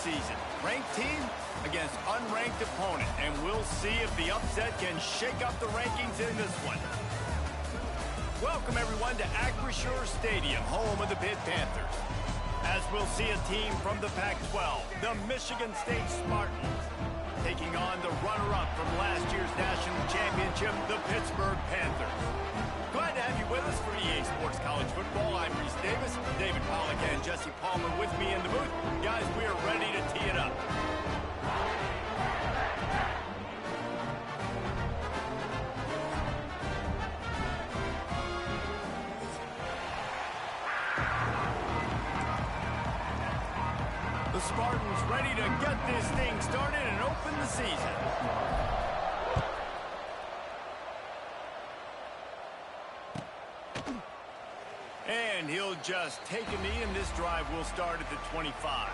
season. Ranked team against unranked opponent, and we'll see if the upset can shake up the rankings in this one. Welcome, everyone, to Acrisure Stadium, home of the Pitt Panthers. As we'll see a team from the Pac-12, the Michigan State Spartans, taking on the runner-up from last year's national championship, the Pittsburgh Panthers. Glad to have you with us for EA Sports College Football. I'm Reese Davis, David Pollack, and Jesse Palmer with me in the booth. Guys, we are ready to tee it up. The Spartans ready to get this thing started and open the season. And he'll just take a knee, and this drive will start at the 25.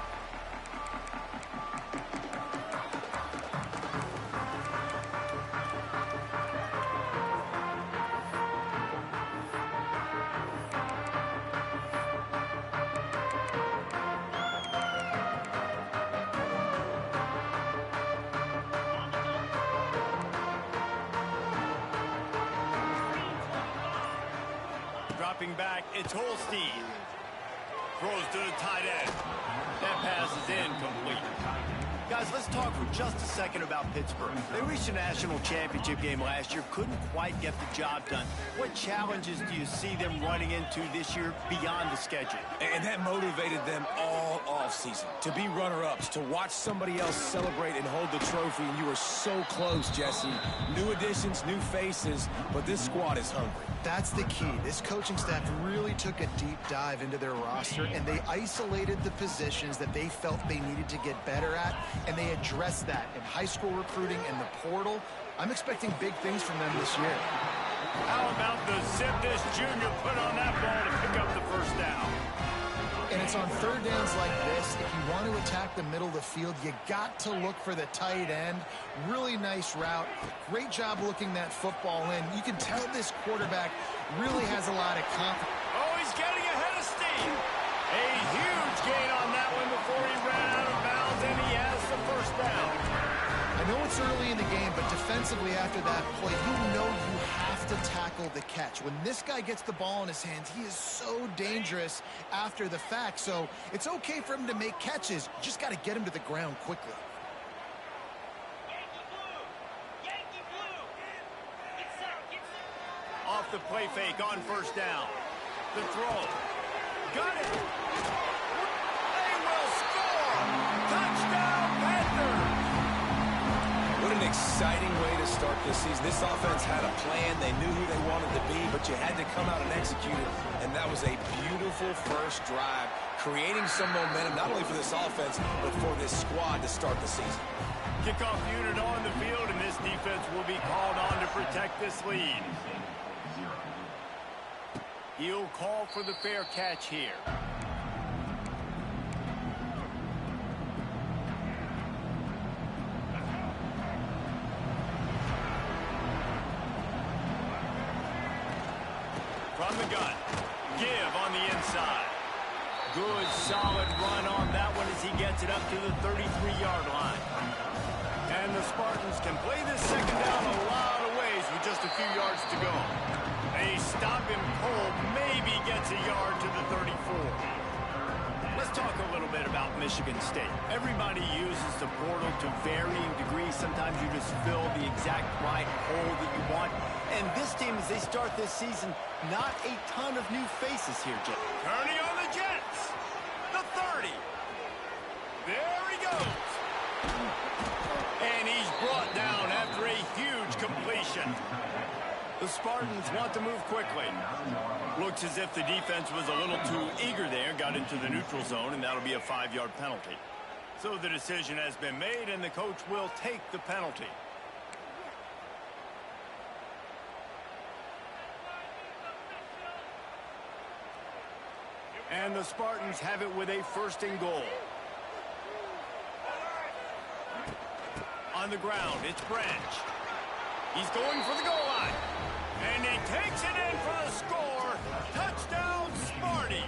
Dropping back, it's Holstein. Throws to the tight end. That pass is incomplete. Guys, let's talk for just a second about Pittsburgh. They reached a national championship game last year, couldn't quite get the job done. What challenges do you see them running into this year beyond the schedule? And that motivated them all offseason. To be runner-ups, to watch somebody else celebrate and hold the trophy, and you were so close, Jesse. New additions, new faces, but this squad is hungry. That's the key. This coaching staff really took a deep dive into their roster, and they isolated the positions that they felt they needed to get better at, and they addressed that in high school recruiting and the portal. I'm expecting big things from them this year. How about the zip this junior put on that ball to pick up the first down? And it's on third downs like this. If you want to attack the middle of the field, you got to look for the tight end. Really nice route. Great job looking that football in. You can tell this quarterback really has a lot of confidence. Oh, he's getting ahead of steam. A huge gain on that one before he ran out of bounds, and he has the first down. I know it's early in the game, but defensively after that play, you know you have to tackle the catch. When this guy gets the ball in his hands, he is so dangerous after the fact. So it's okay for him to make catches. You just got to get him to the ground quickly. Off the play fake on first down. The throw. Got it. They will score. Touchdown, Panthers. What an exciting way to start this season. This offense had a plan. They knew who they wanted to be, but you had to come out and execute it. And that was a beautiful first drive, creating some momentum, not only for this offense, but for this squad to start the season. Kickoff unit on the field, and this defense will be called on to protect this lead. He'll call for the fair catch here. From the gun. Give on the inside. Good, solid run on that one as he gets it up to the 33-yard line. And the Spartans can play this second down a lot of ways with just a few yards to go. They stop him cold, maybe gets a yard to the 34. Let's talk a little bit about Michigan State. Everybody uses the portal to varying degrees. Sometimes you just fill the exact right hole that you want. And this team, as they start this season, not a ton of new faces here, Jeff. Turning on the Jets. The 30. There he goes. And he's brought down after a huge completion. The Spartans want to move quickly. Looks as if the defense was a little too eager there, got into the neutral zone, and that'll be a 5-yard penalty. So the decision has been made, and the coach will take the penalty. And the Spartans have it with a 1st and goal. On the ground, it's Branch. He's going for the goal line. And he takes it in for the score. Touchdown, Sparty.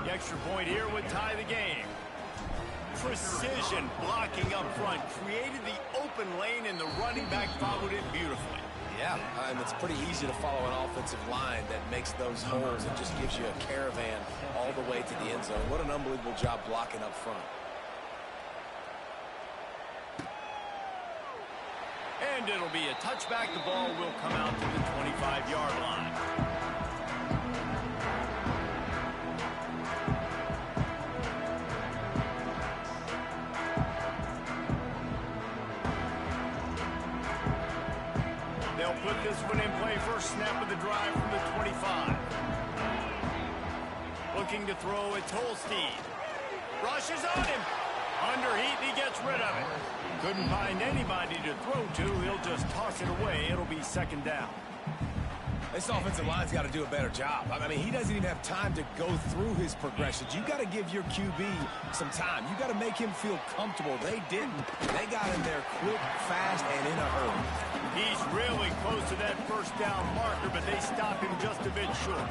The extra point here would tie the game. precision blocking up front, created the open lane, and the running back followed it beautifully. Yeah, and it's pretty easy to follow an offensive line that makes those holes and just gives you a caravan all the way to the end zone. What an unbelievable job blocking up front. And it'll be a touchback. The ball will come out to the 25-yard line. They'll put this one in play. First snap of the drive from the 25. Looking to throw, it's Holstein. Rushes on him. Under heat, he gets rid of it. Couldn't find anybody to throw to. He'll just toss it away. It'll be second down. This offensive line's got to do a better job. I mean, he doesn't even have time to go through his progressions. You got to give your QB some time. You got to make him feel comfortable. They didn't. They got him there quick, fast, and in a hurry. He's really close to that first down marker, but they stop him just a bit short.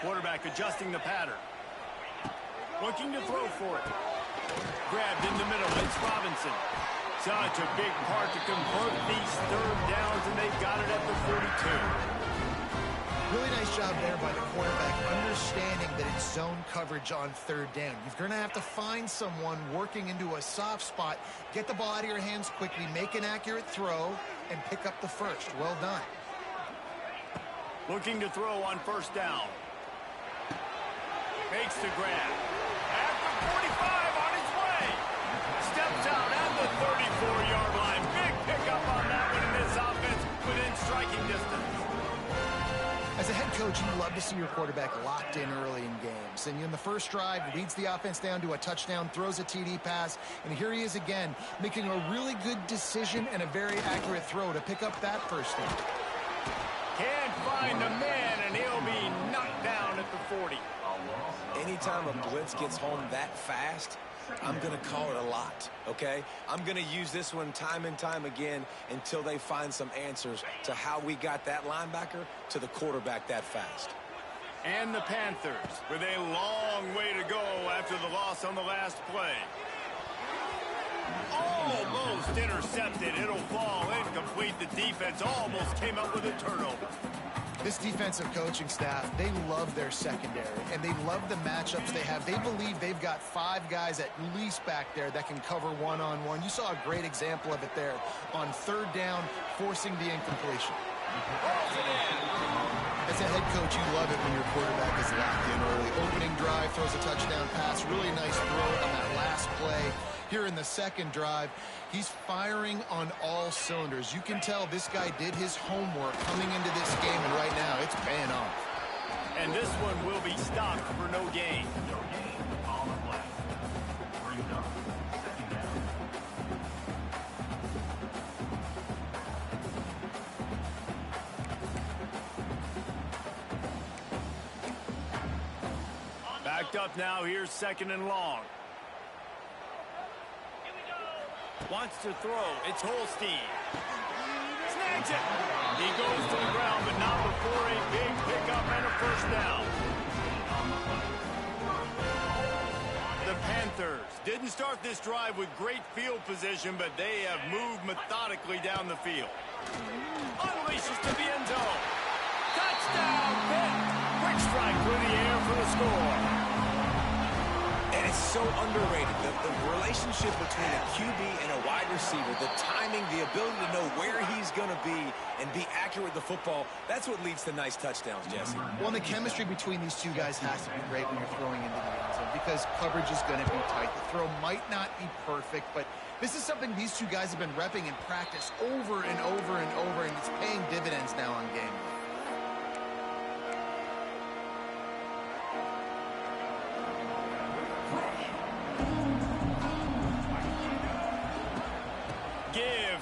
Quarterback adjusting the pattern. Looking to throw for it. Grabbed in the middle. It's Robinson. Such a big part to convert these third downs, and they've got it at the 42. Really nice job there by the quarterback, understanding that it's zone coverage on third down. You're going to have to find someone working into a soft spot, get the ball out of your hands quickly, make an accurate throw, and pick up the first. Well done. Looking to throw on first down. Makes the grab. At the 45, on his way. Steps out at the 34-yard line. Big pickup on that one in this offense within striking distance. As a head coach, you love to see your quarterback locked in early in games. And in the first drive, leads the offense down to a touchdown, throws a TD pass, and here he is again, making a really good decision and a very accurate throw to pick up that first down. Can't find the man, and he'll be knocked down at the 40. Anytime a blitz gets home that fast, I'm going to call it a lot, okay? I'm going to use this one time and time again until they find some answers to how we got that linebacker to the quarterback that fast. And the Panthers with a long way to go after the loss on the last play. Almost intercepted. It'll fall incomplete. The defense almost came up with a turnover. This defensive coaching staff, they love their secondary, and they love the matchups they have. They believe they've got 5 guys at least back there that can cover one-on-one. You saw a great example of it there on third down, forcing the incompletion. As a head coach, you love it when your quarterback is locked in early. Opening drive, throws a touchdown pass. Really nice throw on that last play. Here in the second drive, he's firing on all cylinders. You can tell this guy did his homework coming into this game, and right now it's paying off. And this one will be stopped for no gain. Backed up now. Here's second and long. Wants to throw. It's Holstein. Snags it. He goes to the ground, but not before a big pickup and a first down. The Panthers didn't start this drive with great field position, but they have moved methodically down the field. Unleashes to the end zone. Touchdown, Pitt. Quick strike through the air for the score. And it's so underrated. The relationship between a QB and a wide receiver, the timing, the ability to know where he's going to be and be accurate with the football, that's what leads to nice touchdowns, Jesse. Well, and the chemistry between these two guys has to be great when you're throwing into the end zone because coverage is going to be tight. The throw might not be perfect, but this is something these two guys have been repping in practice over and over and over, and it's paying dividends now on game day.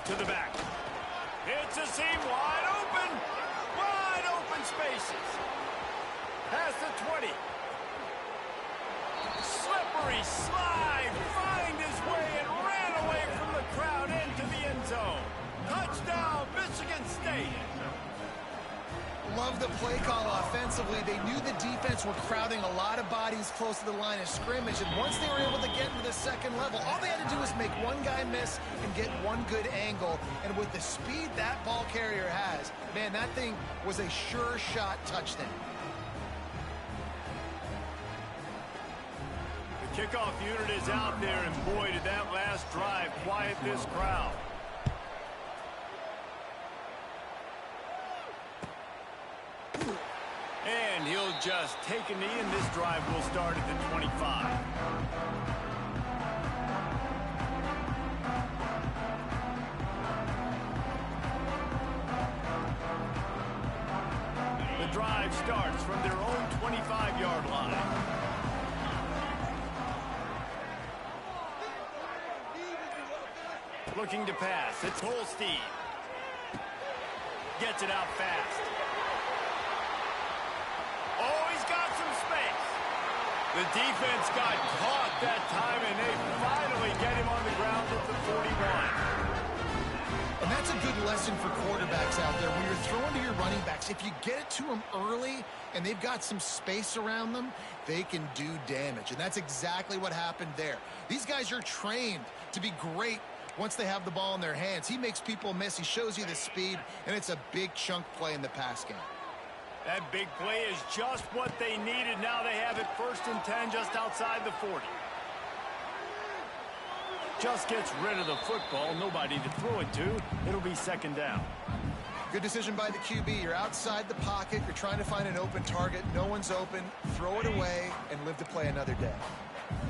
To the back. It's a seam wide open spaces. Past the 20. Slippery slide, find his way and ran away from the crowd into the end zone. Touchdown, Michigan State. Love the play call offensively. They knew the defense were crowding a lot of bodies close to the line of scrimmage, and once they were able to get into the second level, all they had to do was make one guy miss and get one good angle. And with the speed that ball carrier has, man, that thing was a sure shot touchdown. The kickoff unit is out there, and boy, did that last drive quiet this crowd. And he'll just take a knee, and this drive will start at the 25. The drive starts from their own 25-yard line. Looking to pass. It's Holstein. Gets it out fast. Oh, he's got some space. The defense got caught that time, and they finally get him on the ground at the 41. And that's a good lesson for quarterbacks out there. When you're throwing to your running backs, if you get it to them early and they've got some space around them, they can do damage. And that's exactly what happened there. These guys are trained to be great once they have the ball in their hands. He makes people miss. He shows you the speed, and it's a big chunk play in the pass game. That big play is just what they needed. Now they have it 1st and 10 just outside the 40. Just gets rid of the football. Nobody to throw it to. It'll be 2nd down. Good decision by the QB. You're outside the pocket. You're trying to find an open target. No one's open. Throw it away and live to play another day.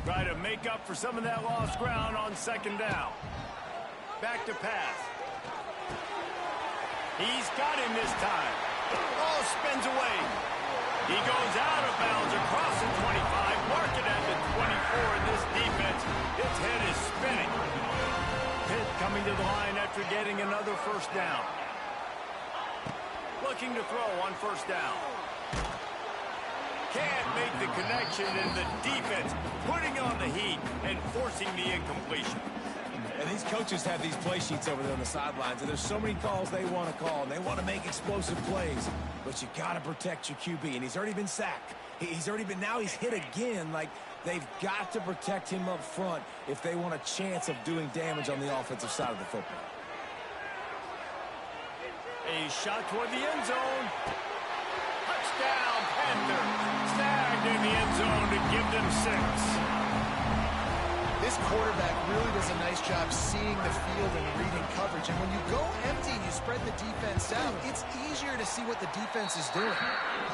Try to make up for some of that lost ground on 2nd down. Back to pass. He's got him this time. Oh, spins away. He goes out of bounds across the 25, mark it at the 24, and this defense, its head is spinning. Pitt coming to the line after getting another 1st down. Looking to throw on 1st down. Can't make the connection, and the defense putting on the heat and forcing the incompletion. And these coaches have these play sheets over there on the sidelines, and there's so many calls they want to call, and they want to make explosive plays. But you got to protect your QB, and he's already been sacked. Now he's hit again. Like, they've got to protect him up front if they want a chance of doing damage on the offensive side of the football. A shot toward the end zone. Touchdown, Panther. Snagged in the end zone to give them 6. This quarterback really does a nice job seeing the field and reading coverage. And when you go empty and you spread the defense out, it's easier to see what the defense is doing.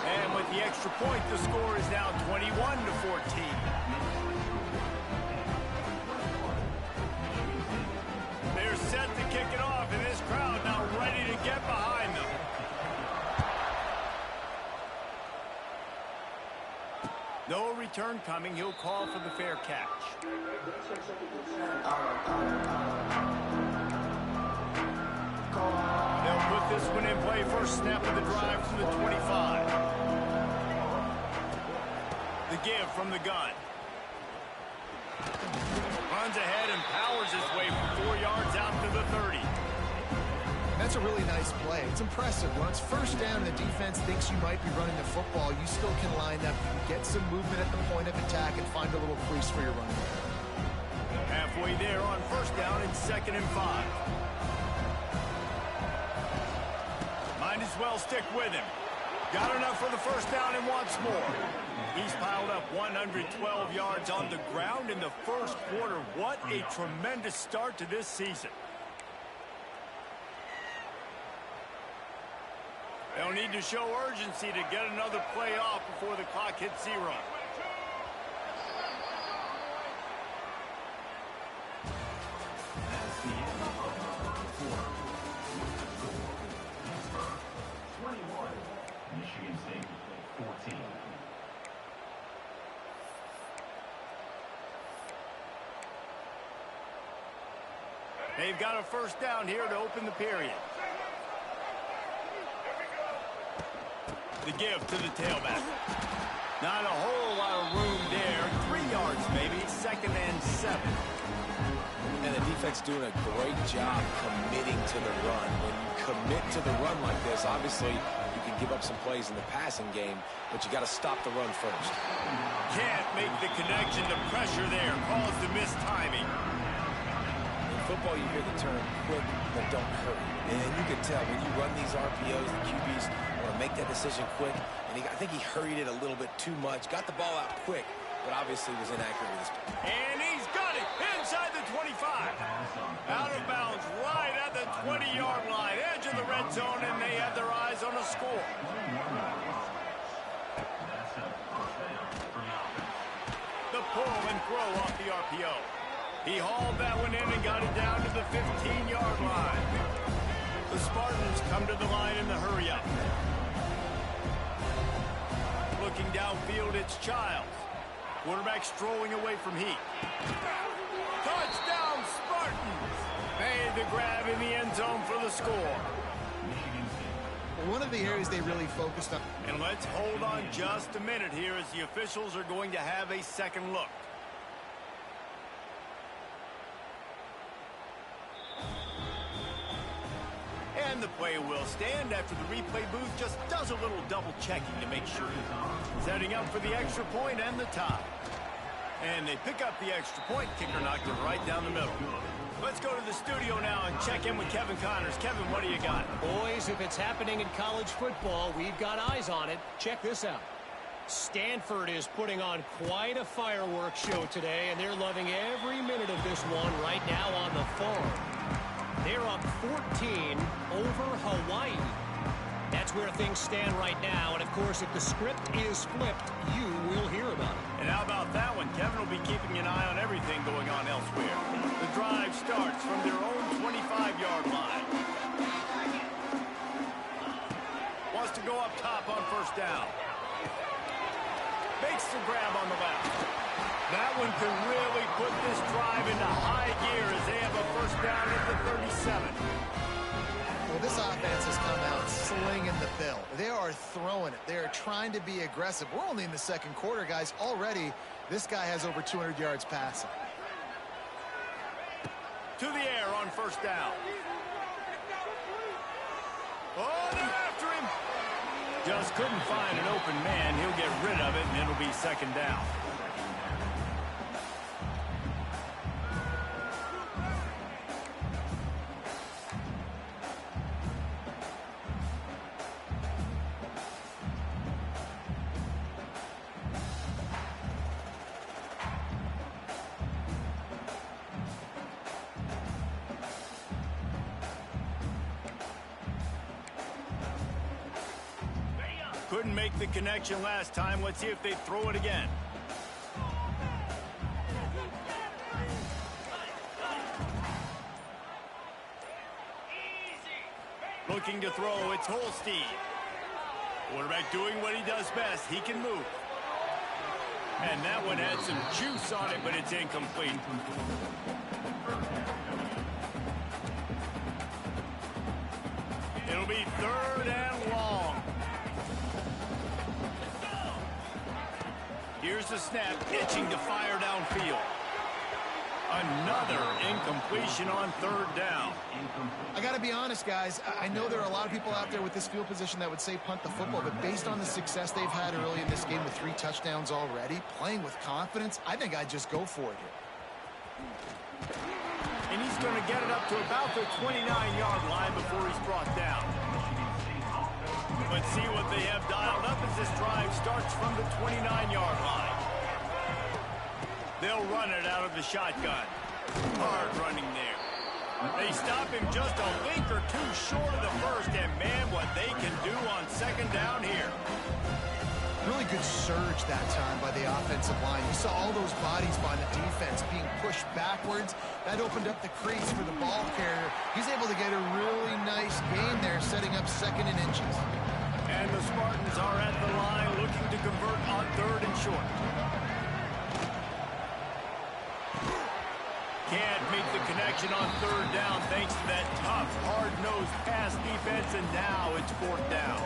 And with the extra point, the score is now 21-14. They're set to kick it off, and this crowd now ready to get behind them. No return coming. He'll call for the fair catch. They'll put this one in play. First snap of the drive from the 25. The give from the gun. Runs ahead and powers his way for 4 yards out to the 30. That's a really nice play. It's impressive. When it's 1st down and the defense thinks you might be running the football, you still can line up. You can get some movement at the point of attack and find a little crease for your running back. Halfway there on 1st down and 2nd and 5. Might as well stick with him. Got enough for the 1st down and wants more. He's piled up 112 yards on the ground in the 1st quarter. What a tremendous start to this season. They'll need to show urgency to get another play off before the clock hits 0. Michigan State 14. They've got a 1st down here to open the period. The give to the tailback. Not a whole lot of room there. 3 yards maybe. 2nd and 7. And the defense doing a great job committing to the run. When you commit to the run like this, obviously you can can give up some plays in the passing game, but you got to stop the run first. Can't make the connection. The pressure there caused the missed timing. In football, you hear the term quick, but don't hurry. And you can tell when you run these RPOs, the QBs want to make that decision quick. And I think he hurried it a little bit too much. Got the ball out quick, but obviously was inaccurate with his play. And he's got it inside the 25. Out of bounds right at the 20-yard line. Edge of the red zone, and they have their eyes on a score. The pull and throw off the RPO. He hauled that one in and got it down to the 15-yard line. The Spartans come to the line in the hurry-up. Looking downfield, it's Childs. Quarterback strolling away from Heat. Touchdown, Spartans! Made the grab in the end zone for the score. One of the areas they really focused on. And let's hold on just a minute here as the officials are going to have a second look. And the play will stand after the replay booth just does a little double checking to make sure. Setting up for the extra point and the tie. And they pick up the extra point. Kicker knocked it right down the middle. Let's go to the studio now and check in with Kevin Connors. Kevin, what do you got? Boys, if it's happening in college football, we've got eyes on it. Check this out. Stanford is putting on quite a fireworks show today, and they're loving every minute of this one right now on the farm. They're up 14 over Hawaii. That's where things stand right now, and of course, if the script is flipped, you will hear about it. And how about that one? Kevin will be keeping an eye on everything going on elsewhere. The drive starts from their own 25-yard line. Wants to go up top on first down. Makes the grab on the left. That one could really put this drive into high gear as they have a first down at the 37. Well, this offense has come out slinging the pill. They are throwing it. They are trying to be aggressive. We're only in the second quarter, guys. Already, this guy has over 200 yards passing. To the air on first down. Oh, they're after him. Just couldn't find an open man. He'll get rid of it, and it'll be second down. Couldn't make the connection last time. Let's see if they throw it again. Looking to throw, it's Holstein. Quarterback doing what he does best. He can move. And that one had some juice on it, but it's incomplete. It'll be third and long. Here's the snap, itching to fire downfield. Another incompletion on third down. I got to be honest, guys. I know there are a lot of people out there with this field position that would say punt the football, but based on the success they've had early in this game with 3 touchdowns already, playing with confidence, I think I'd just go for it here. And he's going to get it up to about the 29-yard line before he's brought down. Let's see what they have dialed up as this drive starts from the 29-yard line. They'll run it out of the shotgun. Hard running there. They stop him just a link or two short of the first, and man, what they can do on second down here. Really good surge that time by the offensive line. You saw all those bodies by the defense being pushed backwards. That opened up the crease for the ball carrier. He's able to get a really nice gain there, setting up second and inches. And the Spartans are at the line looking to convert on third and short. Can't make the connection on third down thanks to that tough, hard-nosed pass defense, and now it's fourth down.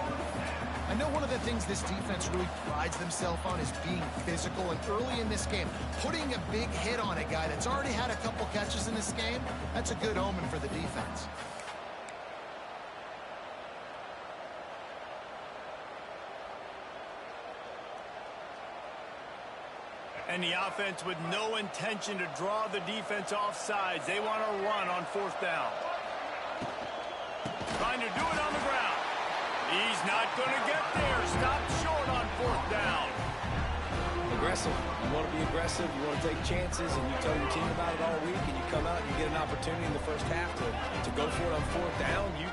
I know one of the things this defense really prides themselves on is being physical, and early in this game, putting a big hit on a guy that's already had a couple catches in this game, that's a good omen for the defense. And the offense with no intention to draw the defense off sides. They want to run on fourth down. Trying to do it on the ground. He's not going to get there. Stopped short on fourth down. Aggressive. You want to be aggressive. You want to take chances, and you tell your team about it all week, and you come out and you get an opportunity in the first half to go for it on fourth down. You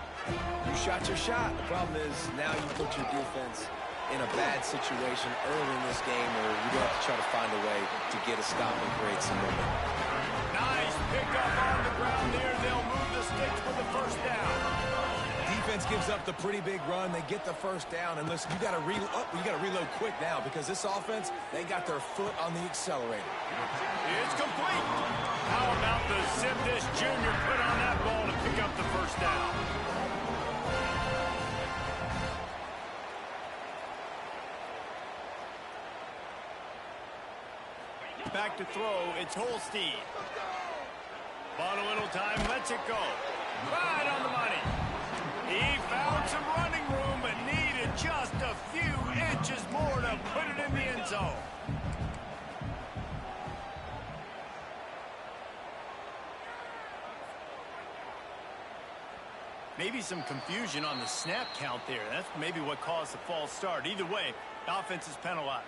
shot your shot. The problem is now you put your defense in a bad situation early in this game where you're going to have to try to find a way to get a stop and create some momentum. Nice pickup on the ground here. They'll move the sticks for the first down. Defense gives up the pretty big run. They get the first down. And listen, you got to reload quick now because this offense, they got their foot on the accelerator. It's complete. How about the zip this junior put on that ball to pick up the first down? Back to throw, it's Holstein. Bought a little time, lets it go. Right on the money. He found some running room, but needed just a few inches more to put it in the end zone. Maybe some confusion on the snap count there. That's maybe what caused the false start. Either way, the offense is penalized.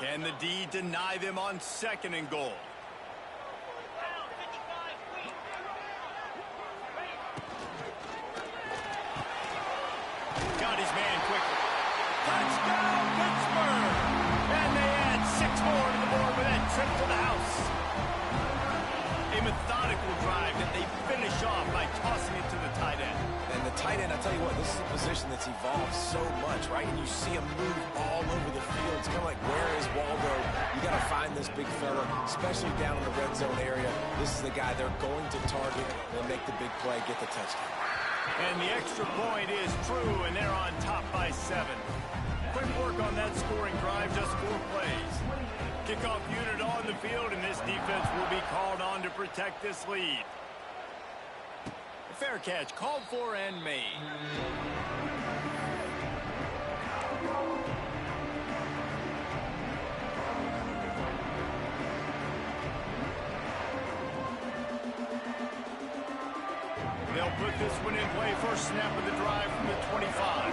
Can the D deny them on second and goal? Got his man quickly. Touchdown, Pittsburgh! And they add 6 more to the board with that trip to the house. A methodical drive that they finish off by tossing it to the tight end. And the tight end, I tell you what, this is a position that's evolved so much, right? And you see him move all over the field. It's kind of like, where is Waldo? You got to find this big fella, especially down in the red zone area. This is the guy they're going to target. They'll make the big play, get the touchdown. And the extra point is true, and they're on top by 7. Quick work on that scoring drive, just 4 plays. Kickoff unit on the field, and this defense will be called on to protect this lead. A fair catch, called for and made. They'll put this one in play. First snap of the drive from the 25.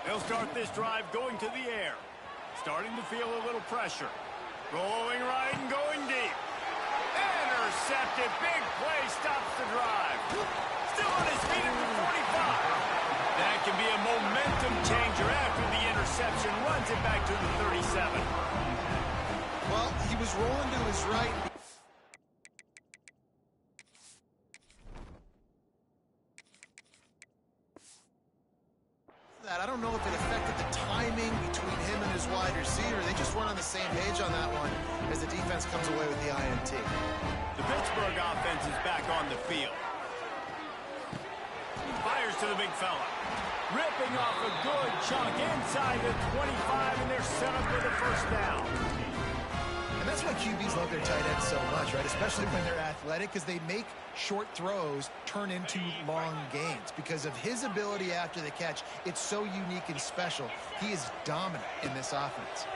They'll start this drive going to the air. Starting to feel a little pressure. Rolling right and going deep. Intercepted. Big play stops the drive. Still on his feet at the 45. That can be a momentum changer after the interception. Runs it back to the 37. Well, he was rolling to his right. I don't know if it affected the timing between him and his wide receiver. They just weren't on the same page on that one as the defense comes away with the INT. The Pittsburgh offense is back on the field. Fires to the big fella. Ripping off a good chunk inside the 25, and they're set up for the first down. And that's why QBs love their tight ends so much, right? Especially when they're athletic, because they make short throws turn into long gains. Because of his ability after the catch, it's so unique and special. He is dominant in this offense.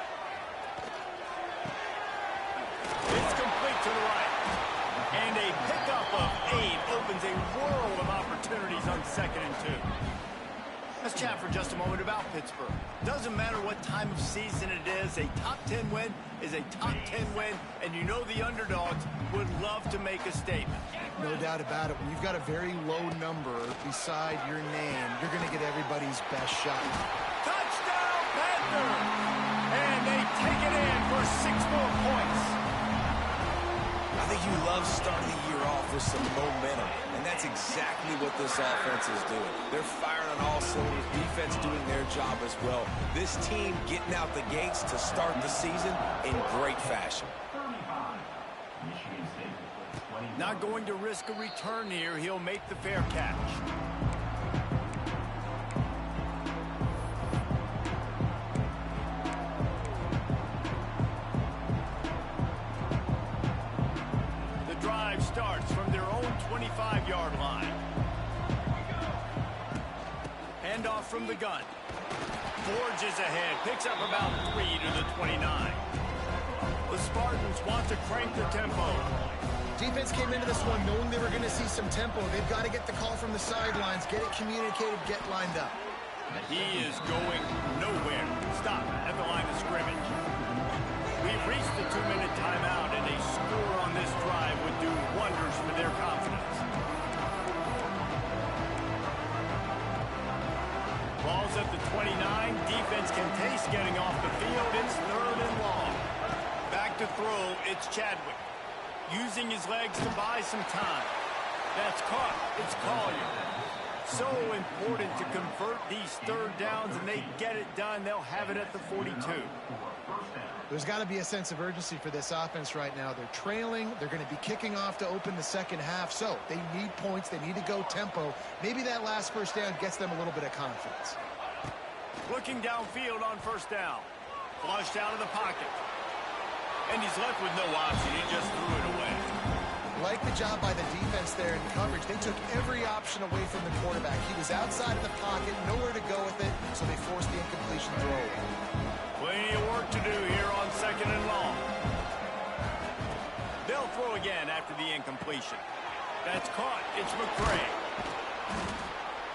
It's complete to the right. And a pickup of 8 opens a world of opportunities on 2nd and 2. Let's chat for just a moment about Pittsburgh. Doesn't matter what time of season it is, a top 10 win is a top 10 win, and you know the underdogs would love to make a statement. No doubt about it. When you've got a very low number beside your name, you're going to get everybody's best shot. Touchdown, Panthers! And they take it in for 6 more points. I think you love starting the year off with some momentum, and that's exactly what this offense is doing. They're firing on all cylinders, defense doing their job as well. This team getting out the gates to start the season in great fashion. Not going to risk a return here. He'll make the fair catch. drive starts from their own 25-yard line. Handoff from the gun. Forges ahead, picks up about 3 to the 29. The Spartans want to crank the tempo. Defense came into this one knowing they were going to see some tempo. They've got to get the call from the sidelines, get it communicated, get lined up. He is going nowhere. Stop at the line of scrimmage. We've reached the 2-minute timeout, and a score on this drive would do wonders for their confidence. Ball's at the 29. Defense can taste getting off the field. It's 3rd and long. Back to throw, it's Chadwick. Using his legs to buy some time. That's caught. It's Collier. So important to convert these 3rd downs, and they get it done. They'll have it at the 42. There's got to be a sense of urgency for this offense right now. They're trailing. They're going to be kicking off to open the second half. So they need points. They need to go tempo. Maybe that last first down gets them a little bit of confidence. Looking downfield on first down. Flushed out of the pocket. And he's left with no option. He just threw it away. Like the job by the defense there in coverage. They took every option away from the quarterback. He was outside of the pocket, nowhere to go with it, so they forced the incompletion throw. Plenty of work to do here on 2nd and long. They'll throw again after the incompletion. That's caught. It's McCray.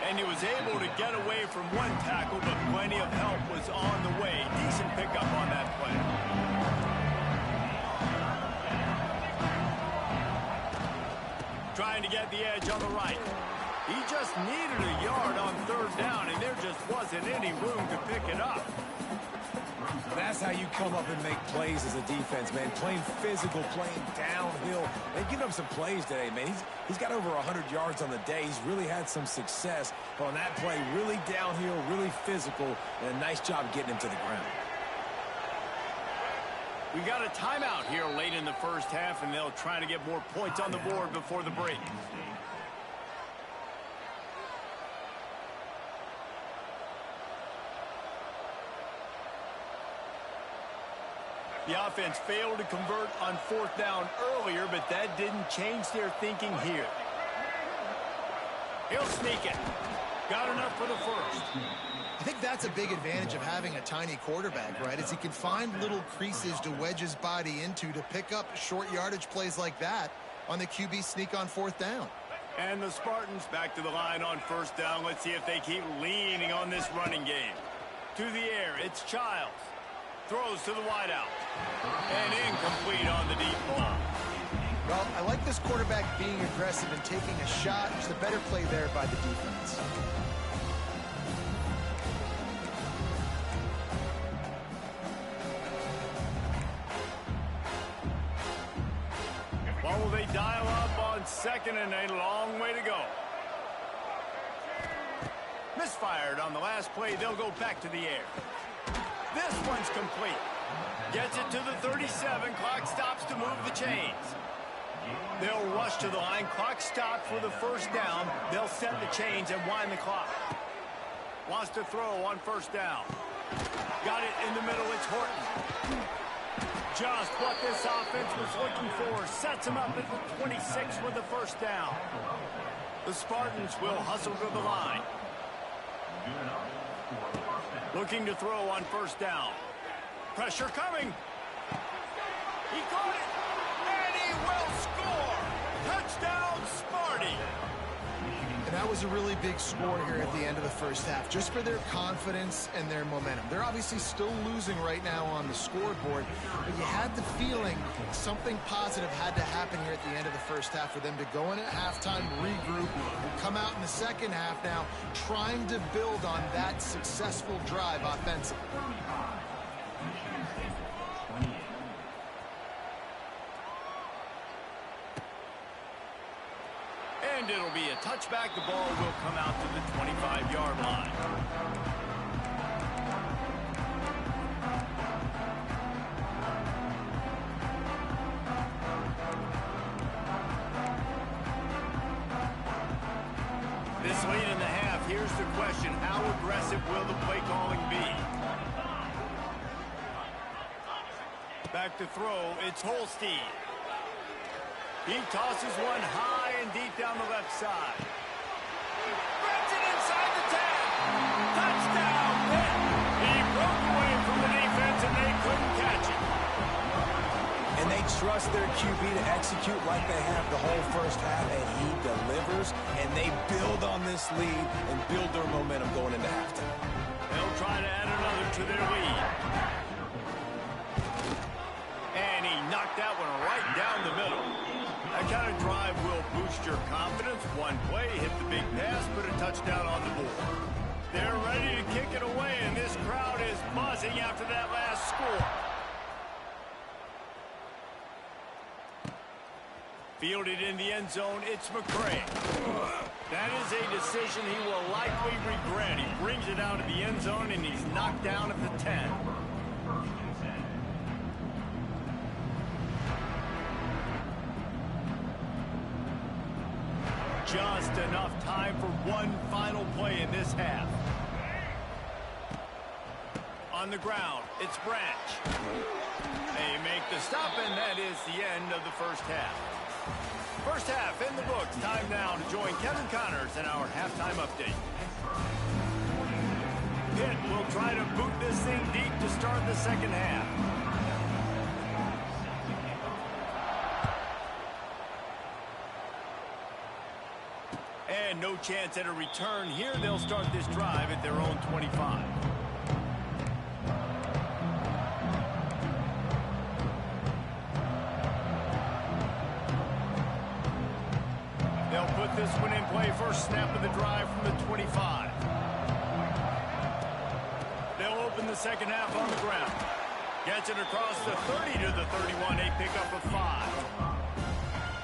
And he was able to get away from one tackle, but plenty of help was on the way. Decent pickup on that play. Trying to get the edge on the right. He just needed a yard on 3rd down, and there just wasn't any room to pick it up. That's how you come up and make plays as a defense, man. Playing physical, playing downhill. They've given up some plays today, man. He's got over 100 yards on the day. He's really had some success on that play. Really downhill, really physical, and a nice job getting him to the ground. We got a timeout here late in the first half, and they'll try to get more points on the board before the break. The offense failed to convert on 4th down earlier, but that didn't change their thinking here. He'll sneak it. Got enough for the first. I think that's a big advantage of having a tiny quarterback, right? Is he can find little creases to wedge his body into to pick up short yardage plays like that on the QB sneak on 4th down. And the Spartans back to the line on 1st down. Let's see if they keep leaning on this running game. To the air, it's Childs. Throws to the wideout. And incomplete on the deep ball. Well, I like this quarterback being aggressive and taking a shot. Just a better play there by the defense. What will they dial up on 2nd and a long way to go? Misfired on the last play. They'll go back to the air. This one's complete. Gets it to the 37. Clock stops to move the chains. They'll rush to the line. Clock stopped for the first down. They'll set the chains and wind the clock. Wants to throw on 1st down. Got it in the middle. It's Horton. Just what this offense was looking for. Sets him up at the 26 with the 1st down. The Spartans will hustle to the line. Looking to throw on 1st down. Pressure coming. He caught it. And he will score. Touchdown, Sparty. And that was a really big score here at the end of the first half, just for their confidence and their momentum. They're obviously still losing right now on the scoreboard, but you had the feeling something positive had to happen here at the end of the first half for them to go in at halftime, regroup, and come out in the second half now trying to build on that successful drive offensively. And it'll be a touchback. The ball will come out to the 25-yard line. This late in the half, here's the question. How aggressive will the play calling be? Back to throw, it's Holstein. He tosses one high and deep down the left side. Spreads it inside the 10. Touchdown, Pitt. He broke away from the defense, and they couldn't catch him. And they trust their QB to execute like they have the whole first half, and he delivers, and they build on this lead and build their momentum going into halftime. They'll try to add another to their lead. And he knocked that one right down the middle. That kind of drive will boost your confidence. One play, hit the big pass, put a touchdown on the board. They're ready to kick it away, and this crowd is buzzing after that last score. Fielded in the end zone, it's McCray. That is a decision he will likely regret. He brings it out of the end zone, and he's knocked down at the 10. Just enough time for one final play in this half. On the ground, it's Branch. They make the stop, and that is the end of the first half. First half in the books. Time now to join Kevin Connors in our halftime update. Pitt will try to boot this thing deep to start the second half. And no chance at a return here. They'll start this drive at their own 25. They'll put this one in play. First snap of the drive from the 25. They'll open the second half on the ground. Gets it across the 30 to the 31. A pickup of 5.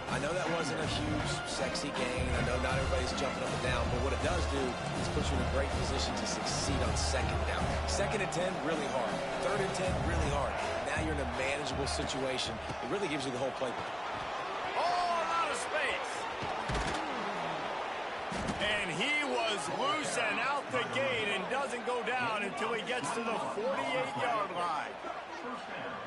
I know that wasn't a huge, sexy gain. I know not everybody's jumping up and down, but what it does do is put you in a great position to succeed on second down. Second and 10, really hard. Third and 10, really hard. Now you're in a manageable situation. It really gives you the whole playbook. And he was loose and out the gate and doesn't go down until he gets to the 48-yard line.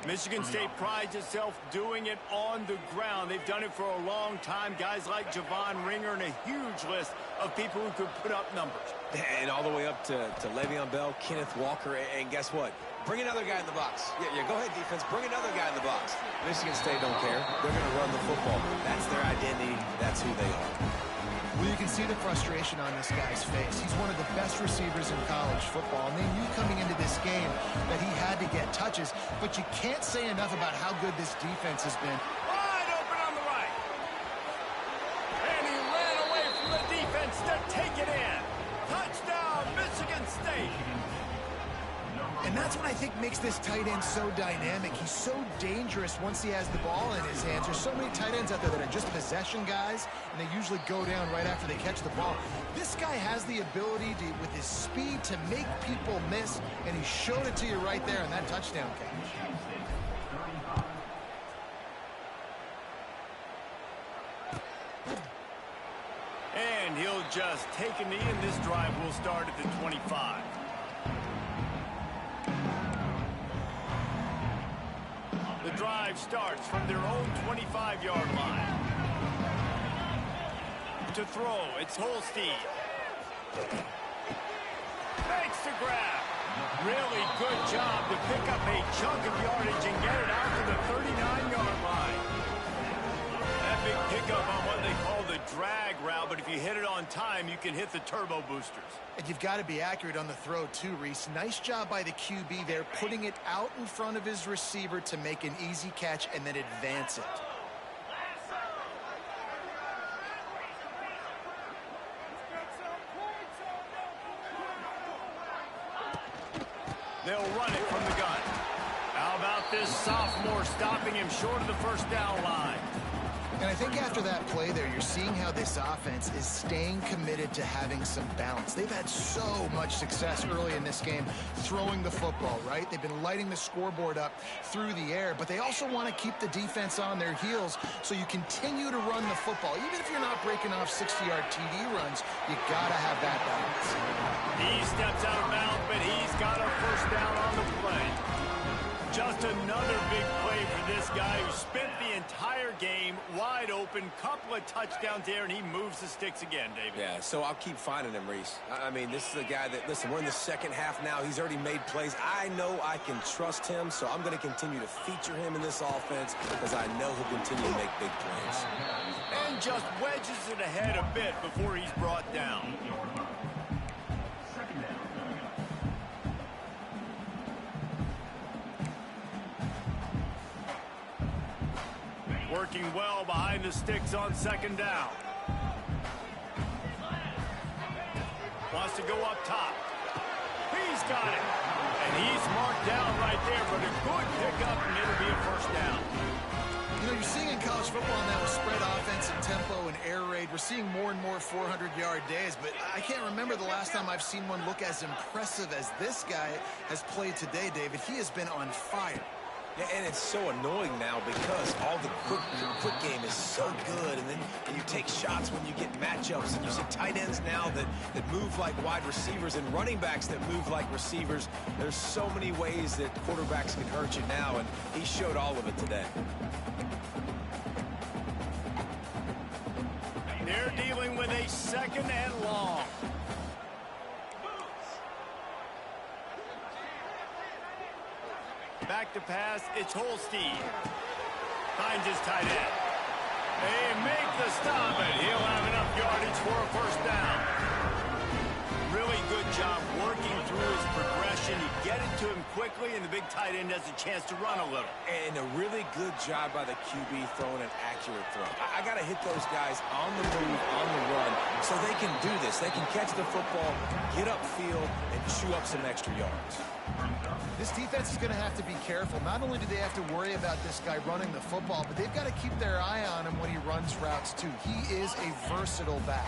Michigan State prides itself doing it on the ground. They've done it for a long time. Guys like Javon Ringer and a huge list of people who could put up numbers. And all the way up to Le'Veon Bell, Kenneth Walker, and guess what? Bring another guy in the box. Yeah, go ahead, defense. Bring another guy in the box. Michigan State don't care. They're going to run the football. That's their identity. That's who they are. Well, you can see the frustration on this guy's face. He's one of the best receivers in college football, and they knew coming into this game that he had to get touches, but you can't say enough about how good this defense has been. Wide open on the right. And he ran away from the defense to take it in. Touchdown, Michigan State. And that's what I think makes this tight end so dynamic. He's so dangerous once he has the ball in his hands. There's so many tight ends out there that are just possession guys, and they usually go down right after they catch the ball. This guy has the ability to, with his speed, to make people miss, and he showed it to you right there in that touchdown catch. And he'll just take a knee, and this drive will start at the 25. The drive starts from their own 25-yard line. To throw, it's Holstein. Makes the grab. Really good job to pick up a chunk of yardage and get it out to the 39-yard line. That big pickup on what they call the drag route, but if you hit it on time, you can hit the turbo boosters. And you've got to be accurate on the throw too, Reese. Nice job by the QB there, putting it out in front of his receiver to make an easy catch and then advance it. They'll run it from the gun. How about this sophomore stopping him short of the first down line? And I think after that play there, you're seeing how this offense is staying committed to having some balance. They've had so much success early in this game throwing the football, right? They've been lighting the scoreboard up through the air, but they also want to keep the defense on their heels, so you continue to run the football. Even if you're not breaking off 60-yard TD runs, you got to have that balance. He steps out of bounds, but he's got a first down on the play. Just another big play for this guy who spent the entire game wide open, couple of touchdowns there, and he moves the sticks again, David. Yeah, so I'll keep finding him, Reese. I mean, this is a guy that, listen, we're in the second half now. He's already made plays. I know I can trust him, so I'm going to continue to feature him in this offense because I know he'll continue to make big plays. And just wedges it ahead a bit before he's brought down. Working well behind the sticks on second down. Wants to go up top. He's got it. And he's marked down right there, but a good pickup, and it'll be a first down. You know, you're seeing in college football now with spread offense and tempo and air raid, we're seeing more and more 400-yard days, but I can't remember the last time I've seen one look as impressive as this guy has played today, David. He has been on fire. Yeah, and it's so annoying now because all the quick game is so good, and then you take shots when you get matchups, and you see tight ends now that move like wide receivers and running backs that move like receivers. There's so many ways that quarterbacks can hurt you now, and he showed all of it today. They're dealing with a second and long. Back to pass, it's Holstein. Finds his tight end. They make the stop, and he'll have enough yardage for a first down. Really good job working through his progression. You get it to him quickly, and the big tight end has a chance to run a little. And a really good job by the QB throwing an accurate throw. I got to hit those guys on the move, on the run, so they can do this. They can catch the football, get upfield, and chew up some extra yards. This defense is going to have to be careful. Not only do they have to worry about this guy running the football, but they've got to keep their eye on him when he runs routes, too. He is a versatile back.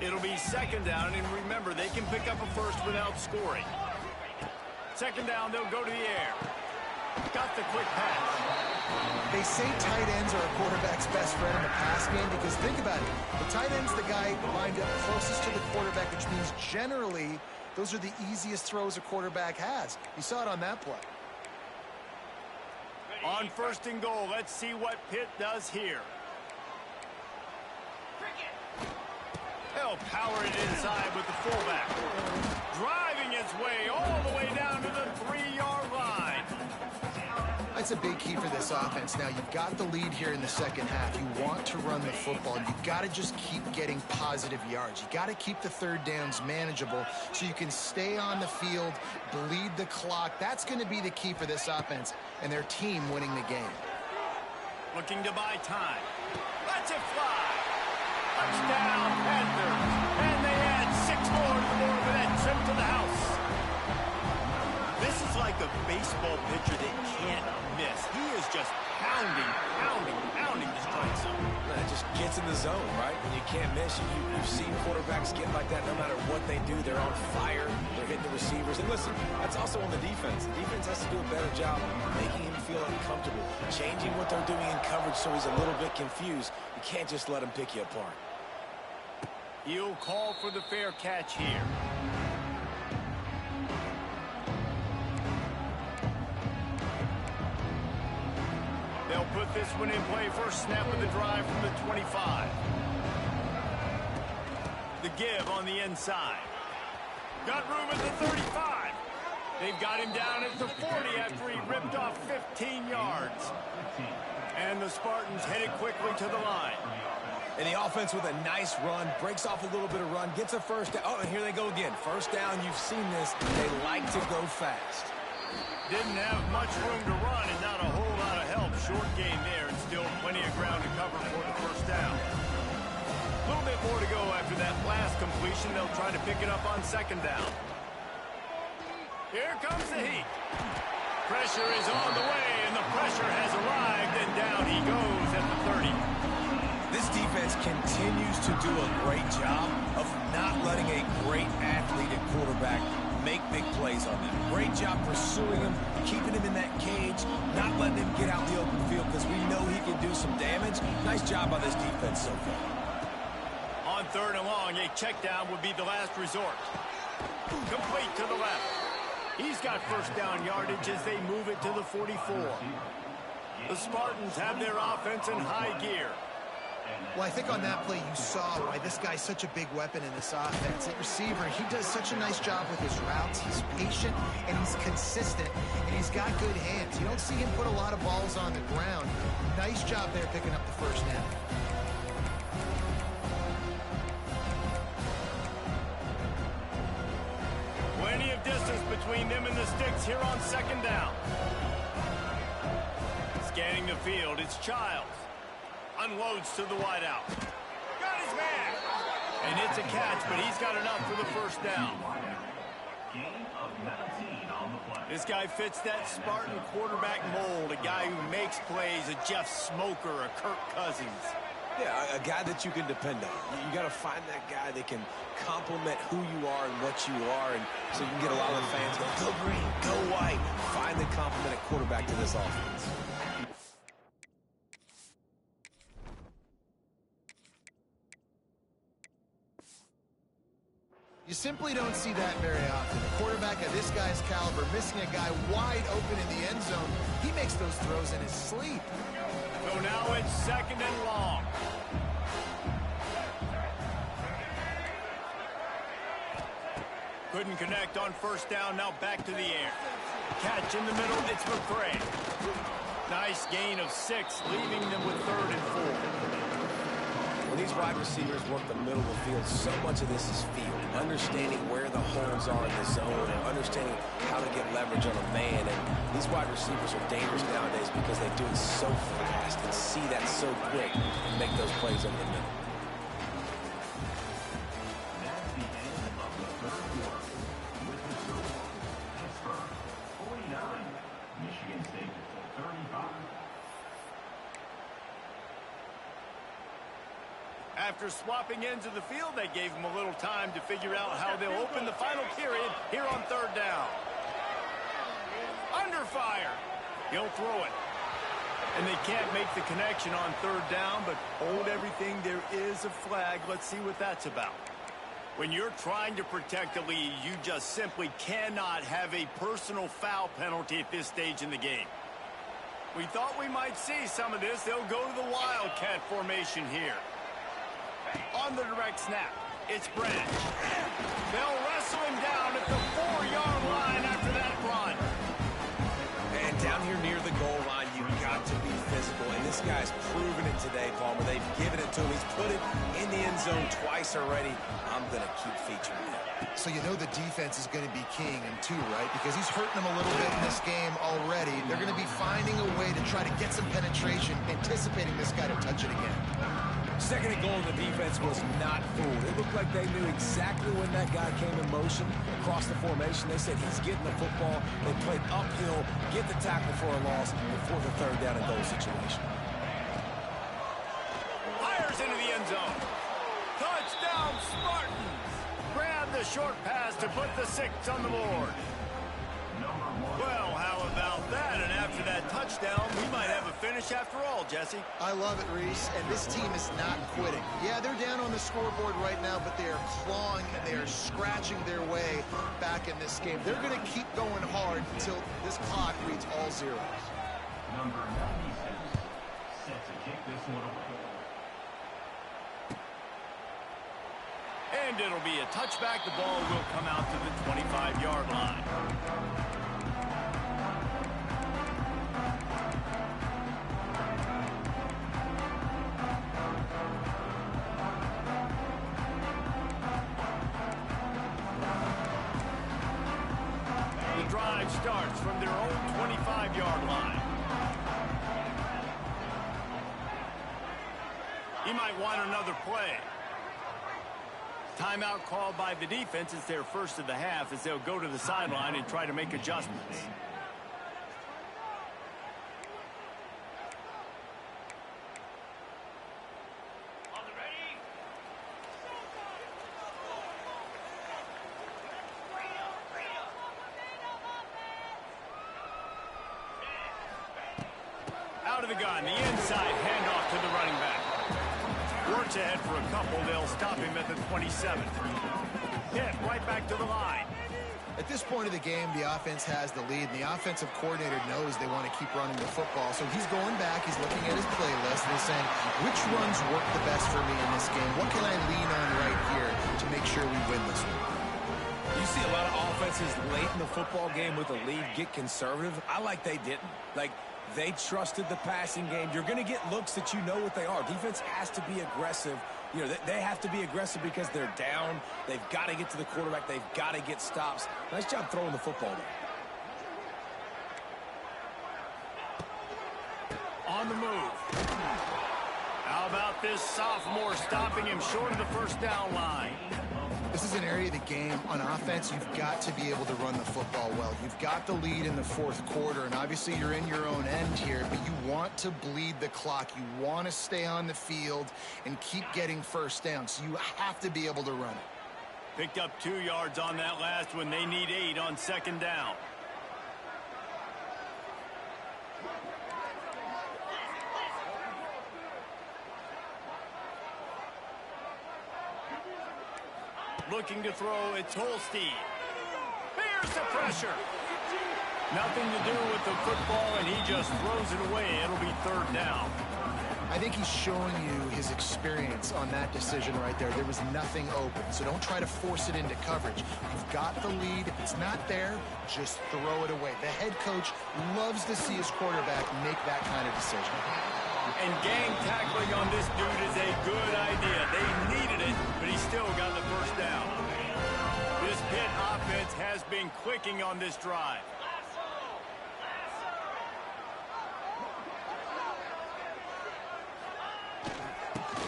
It'll be second down, and remember, they can pick up a first without scoring. Second down, they'll go to the air. Got the quick pass. They say tight ends are a quarterback's best friend in the pass game because think about it. The tight end's the guy lined up closest to the quarterback, which means generally those are the easiest throws a quarterback has. You saw it on that play. On first and goal, let's see what Pitt does here. They'll power it inside with the fullback. Driving his way all the way down to the 3-yard line. That's a big key for this offense. Now, you've got the lead here in the second half. You want to run the football. You've got to just keep getting positive yards. You got to keep the third downs manageable so you can stay on the field, bleed the clock. That's going to be the key for this offense and their team winning the game. Looking to buy time. Lets it fly. Touchdown, Panthers. And they add 6 more to the board with that trip to the house. This is like a baseball pitcher that can't miss. He is just pounding the strike zone. It just gets in the zone, right? When you can't miss, you've seen quarterbacks get like that no matter what they do. They're on fire. They're hitting the receivers. And listen, that's also on the defense. The defense has to do a better job making him feel uncomfortable, changing what they're doing in coverage so he's a little bit confused. You can't just let him pick you apart. He'll call for the fair catch here. They'll put this one in play. First snap of the drive from the 25. The give on the inside. Got room at the 35. They've got him down at the 40 after he ripped off 15 yards. And the Spartans headed quickly to the line. And the offense with a nice run, breaks off a little bit of run, gets a first down. Oh, and here they go again. First down, you've seen this. They like to go fast. Didn't have much room to run and not a whole lot of help. Short gain there and still plenty of ground to cover for the first down. A little bit more to go after that last completion. They'll try to pick it up on second down. Here comes the heat. Pressure is on the way, and the pressure has arrived, and down he goes at the 30. This defense continues to do a great job of not letting a great athlete at quarterback make big plays on them. Great job pursuing him, keeping him in that cage, not letting him get out in the open field because we know he can do some damage. Nice job by this defense so far. On third and long, a check down would be the last resort. Complete to the left. He's got first down yardage as they move it to the 44. The Spartans have their offense in high gear. Well, I think on that play you saw why this guy's such a big weapon in this offense. At receiver, he does such a nice job with his routes. He's patient, and he's consistent, and he's got good hands. You don't see him put a lot of balls on the ground. Nice job there picking up the first down. Plenty of distance between them and the sticks here on second down. Scanning the field, it's Childs. Unloads to the wideout. Got his man. And it's a catch, but he's got enough for the first down. This guy fits that Spartan quarterback mold, a guy who makes plays, a Jeff Smoker, a Kirk Cousins. Yeah, a guy that you can depend on. You got to find that guy that can complement who you are and what you are, and so you can get a lot of the fans going, go green, go white. Find the complement at quarterback to this offense. You simply don't see that very often. A quarterback of this guy's caliber missing a guy wide open in the end zone. He makes those throws in his sleep. So now it's second and long. Couldn't connect on first down, now back to the air. Catch in the middle, it's McCray. Nice gain of 6, leaving them with 3rd and 4. When these wide receivers work the middle of the field, so much of this is feel. Understanding where the holes are in the zone and understanding how to get leverage on a man. And these wide receivers are dangerous nowadays because they do it so fast and see that so quick and make those plays over the middle. That's the end of the third quarter. With the score, Pittsburgh 49, Michigan State 35. After swapping ends of the field, they gave him a little time to figure out how they'll open the final period here on 3rd down. Under fire. He'll throw it. And they can't make the connection on 3rd down, but hold everything. There is a flag. Let's see what that's about. When you're trying to protect a lead, you just simply cannot have a personal foul penalty at this stage in the game. We thought we might see some of this. They'll go to the Wildcat formation here. On the direct snap, it's Branch. They'll wrestle him down at the 4-yard line after that run. And down here near the goal line, you've got to be physical. And this guy's proven it today, Palmer. They've given it to him. He's put it in the end zone twice already. I'm going to keep featuring him. So you know the defense is going to be keying him too, right? Because he's hurting them a little bit in this game already. They're going to be finding a way to try to get some penetration, anticipating this guy to touch it again. Second and goal, the defense was not fooled. It looked like they knew exactly when that guy came in motion across the formation. They said he's getting the football. They played uphill, get the tackle for a loss, and for the 3rd down and goal situation. Fires into the end zone. Touchdown, Spartans. Grab the short pass to put the 6 on the board. Well, how about that? And after that touchdown, we might have a finish after all, Jesse. I love it, Reese, and this team is not quitting. Yeah, they're down on the scoreboard right now, but they are clawing and they are scratching their way back in this game. They're going to keep going hard until this clock reads all zeros. Number 96, set to kick this one away. And it'll be a touchback. The ball will come out to the 25-yard line. The drive starts from their own 25-yard line. He might want another play. Timeout called by the defense. It's their first of the half as they'll go to the sideline and try to make adjustments. Out of the gun, the inside handoff to the running back. Works ahead for a couple. They'll stop him at the 27. Hit right back to the line. At this point of the game, the offense has the lead, and the offensive coordinator knows they want to keep running the football. So he's going back, he's looking at his playlist, and he's saying, which runs work the best for me in this game? What can I lean on right here to make sure we win this one? You see a lot of offenses late in the football game with a lead get conservative. I like they didn't. Like, they trusted the passing game. You're going to get looks that you know what they are. Defense has to be aggressive. You know, they have to be aggressive because they're down. They've got to get to the quarterback. They've got to get stops. Nice job throwing the football there. On the move. How about this sophomore stopping him short of the first down line? This is an area of the game. On offense, you've got to be able to run the football well. You've got the lead in the fourth quarter, and obviously you're in your own end here, but you want to bleed the clock. You want to stay on the field and keep getting first down, so you have to be able to run it. Picked up 2 yards on that last one. They need 8 on second down. Looking to throw, it's Holstein. Here's the pressure. Nothing to do with the football, and he just throws it away. It'll be third down. I think he's showing you his experience on that decision right there. There was nothing open, so don't try to force it into coverage. You've got the lead. If it's not there, just throw it away. The head coach loves to see his quarterback make that kind of decision. And gang tackling on this dude is a good idea. They needed it, but he still got the first down. This Pitt offense has been clicking on this drive.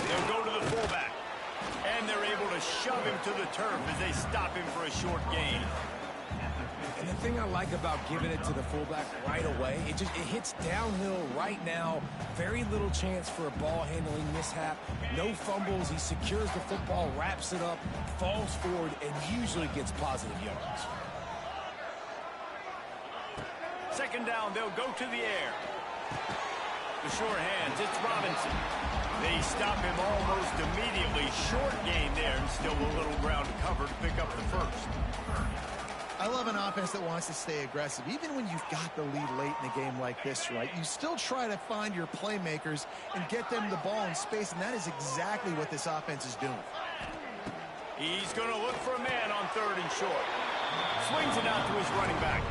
They'll go to the fullback. And they're able to shove him to the turf as they stop him for a short gain. And the thing I like about giving it to the fullback right away, it hits downhill right now. Very little chance for a ball handling mishap. No fumbles. He secures the football, wraps it up, falls forward, and usually gets positive yards. Second down, they'll go to the air. The short hands, it's Robinson. They stop him almost immediately. Short gain there, and still a little ground to cover to pick up the first. I love an offense that wants to stay aggressive. Even when you've got the lead late in the game like this, right, you still try to find your playmakers and get them the ball in space, and that is exactly what this offense is doing. He's going to look for a man on third and short. Swings it out to his running back.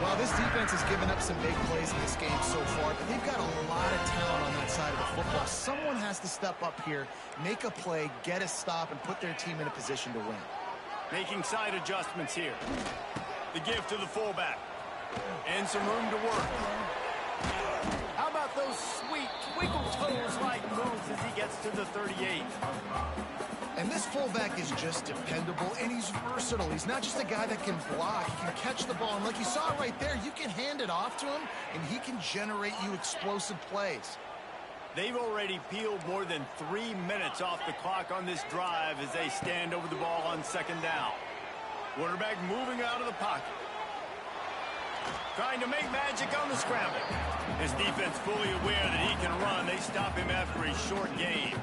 Well, this defense has given up some big plays in this game so far, but they've got a lot of talent on that side of the football. Someone has to step up here, make a play, get a stop, and put their team in a position to win. Making side adjustments here. The give to the fullback. And some room to work. How about those sweet twinkle toes-like moves as he gets to the 38? And this fullback is just dependable, and he's versatile. He's not just a guy that can block. He can catch the ball, and like you saw right there, you can hand it off to him, and he can generate you explosive plays. They've already peeled more than 3 minutes off the clock on this drive as they stand over the ball on second down. Quarterback moving out of the pocket. Trying to make magic on the scramble. His defense fully aware that he can run. They stop him after a short gain.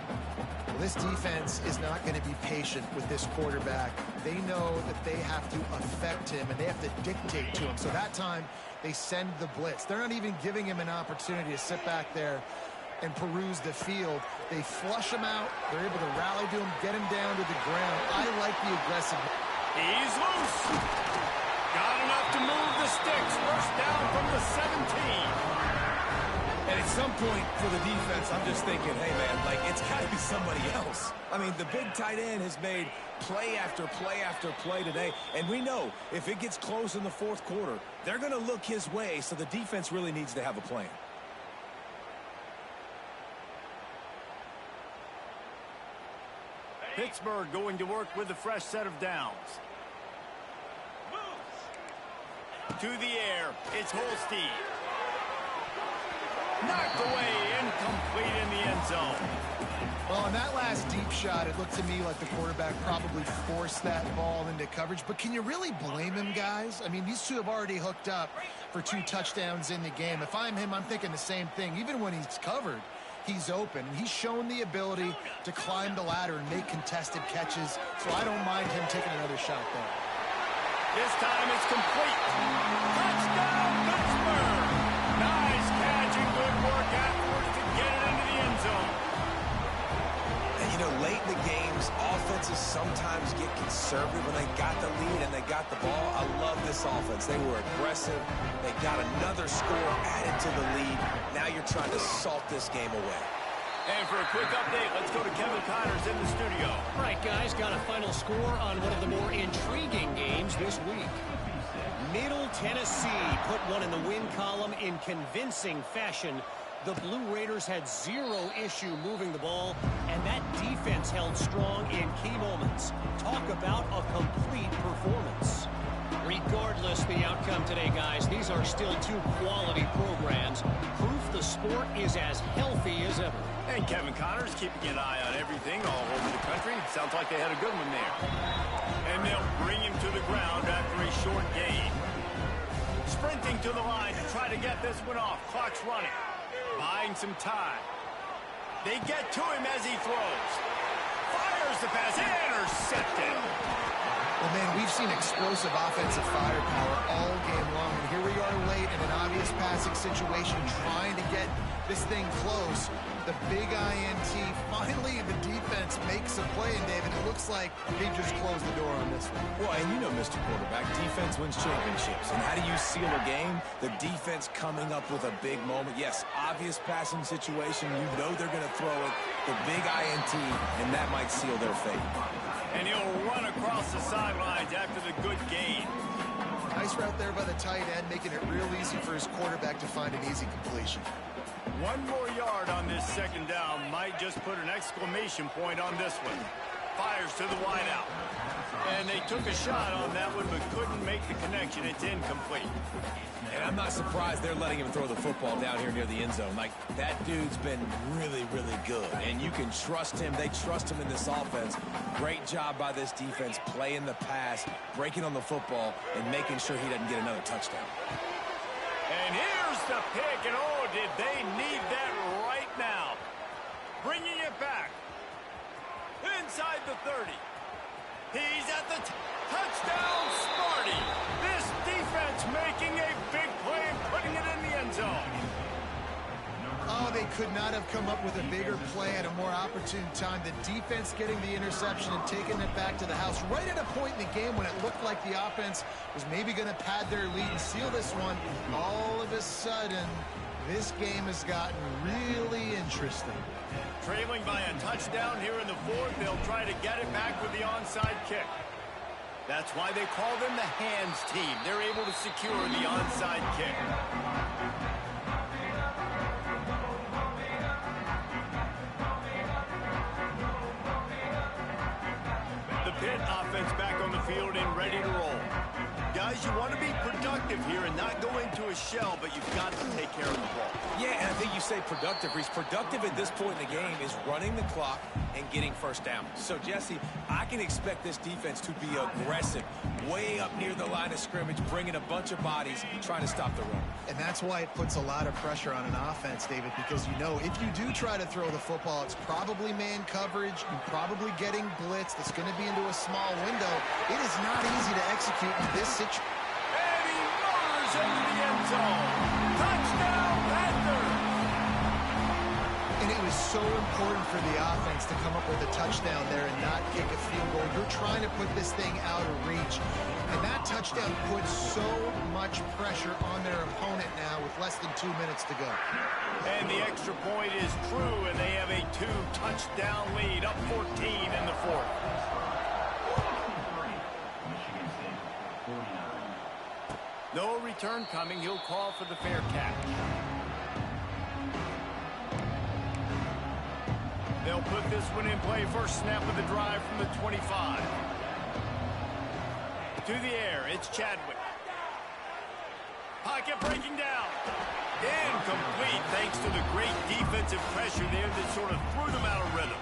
Well, this defense is not going to be patient with this quarterback. They know that they have to affect him, and they have to dictate to him. So that time, they send the blitz. They're not even giving him an opportunity to sit back there and peruse the field. They flush him out. They're able to rally to him, get him down to the ground. I like the aggressiveness. He's loose. Got enough to move the sticks. First down from the 17. And at some point for the defense, I'm just thinking, hey, man, like, it's got to be somebody else. I mean, the big tight end has made play after play after play today. And we know if it gets close in the fourth quarter, they're going to look his way, so the defense really needs to have a plan. Pittsburgh going to work with a fresh set of downs. To the air, it's Holstein. Knocked away, incomplete in the end zone. Well, on that last deep shot, it looked to me like the quarterback probably forced that ball into coverage. But can you really blame him, guys? I mean, these two have already hooked up for 2 touchdowns in the game. If I'm him, I'm thinking the same thing. Even when he's covered, he's open. He's shown the ability to climb the ladder and make contested catches, so I don't mind him taking another shot there. This time it's complete. Touchdown, Pittsburgh! Nice catch and good work afterwards to get it into the end zone. And, you know, late in the games, offenses sometimes get conservative when they got the lead and they got the ball. I love this offense. They were aggressive. They got another score added to the lead. Now you're trying to salt this game away. And for a quick update, let's go to Kevin Connors in the studio. All right, guys, got a final score on one of the more intriguing games this week. Middle Tennessee put one in the win column in convincing fashion. The Blue Raiders had zero issue moving the ball, and that defense held strong in key moments. Talk about a complete performance. Regardless the outcome today, guys, these are still two quality programs. Proof the sport is as healthy as ever. And Kevin Connors keeping an eye on everything all over the country. Sounds like they had a good one there. And they'll bring him to the ground after a short gain. Sprinting to the line to try to get this one off. Clock's running. Buying some time. They get to him as he throws. Fires the pass. Intercepted. Well, man, we've seen explosive offensive firepower all game long, and here we are late in an obvious passing situation trying to get this thing close. The big INT, finally the defense makes a play, and David, it looks like they just closed the door on this one. Well, and you know, Mr. Quarterback, defense wins championships. And how do you seal a game? The defense coming up with a big moment. Yes, obvious passing situation. You know they're going to throw it. The big INT, and that might seal their fate. And he'll run across the sidelines after the good gain. Nice route there by the tight end, making it real easy for his quarterback to find an easy completion. One more yard on this second down might just put an exclamation point on this one. Fires to the wideout. And they took a shot on that one but couldn't make the connection. It's incomplete. And I'm not surprised they're letting him throw the football down here near the end zone. Like, that dude's been really, really good. And you can trust him. They trust him in this offense. Great job by this defense playing the pass, breaking on the football, and making sure he doesn't get another touchdown. And here's the pick, and oh, did they need that right now. Bringing it back. Inside the 30. He's at the touchdown, Sparty. This defense making a big play and putting it in the end zone. Oh, they could not have come up with a bigger play at a more opportune time. The defense getting the interception and taking it back to the house right at a point in the game when it looked like the offense was maybe going to pad their lead and seal this one. All of a sudden, this game has gotten really interesting. Trailing by a touchdown here in the fourth, they'll try to get it back with the onside kick. That's why they call them the hands team. They're able to secure the onside kick. The Pitt offense back on the field and ready to roll. Guys, you want to be productive here and not go into a shell, but you've got to take care of the ball. Yeah, and I think you say productive, Reese. Productive at this point in the game is running the clock and getting first down. So, Jesse, I can expect this defense to be aggressive, way up near the line of scrimmage, bringing a bunch of bodies, trying to stop the run. And that's why it puts a lot of pressure on an offense, David, because you know if you do try to throw the football, it's probably man coverage. You're probably getting blitz. That's going to be into a small window. It is not easy to execute in this situation. And he motors into the end zone. Touchdown, Panthers! And it was so important for the offense to come up with a touchdown there and not kick a field goal. You're trying to put this thing out of reach. And that touchdown puts so much pressure on their opponent now with less than 2 minutes to go. And the extra point is true, and they have a 2-touchdown lead, up 14 in the fourth. No return coming. He'll call for the fair catch. They'll put this one in play. First snap of the drive from the 25. To the air, it's Chadwick. Pocket breaking down. Incomplete thanks to the great defensive pressure there that sort of threw them out of rhythm.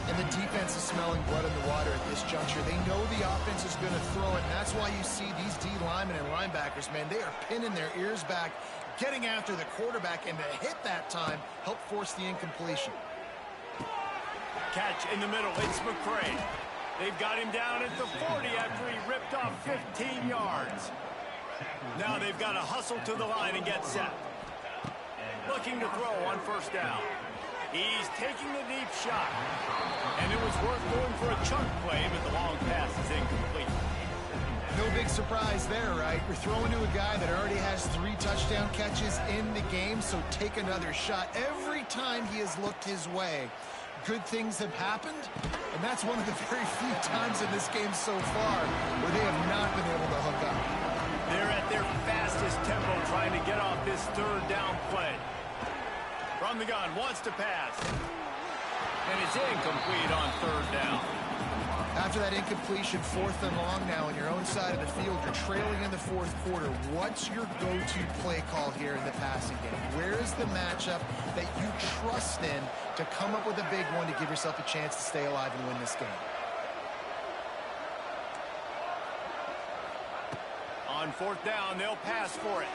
And the defense is smelling blood in the water at this juncture. They know the offense is going to throw it, and that's why you see these D linemen and linebackers, man, they are pinning their ears back, getting after the quarterback, and to hit that time, help force the incompletion. Catch in the middle, it's McCray. They've got him down at the 40 after he ripped off 15 yards. Now they've got to hustle to the line and get set. Looking to throw on first down. He's taking the deep shot. And it was worth going for a chunk play, but the long pass is incomplete. No big surprise there, right? You're throwing to a guy that already has 3 touchdown catches in the game, so take another shot. Every time he has looked his way, good things have happened, and that's one of the very few times in this game so far where they have not been able to hook up. They're at their fastest tempo trying to get off this third down play. From the gun, wants to pass. And it's incomplete on third down. After that incompletion, 4th and long now on your own side of the field, you're trailing in the 4th quarter. What's your go-to play call here in the passing game? Where is the matchup that you trust in to come up with a big one to give yourself a chance to stay alive and win this game? On 4th down, they'll pass for it.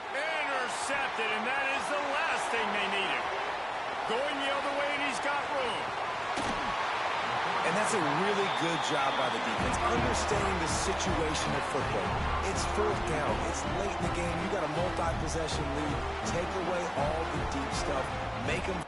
Intercepted, and that is the last thing they needed. Going the other way, and he's got room. And that's a really good job by the defense, understanding the situation of football. It's 4th down. It's late in the game. You got a multi-possession lead. Take away all the deep stuff. Make them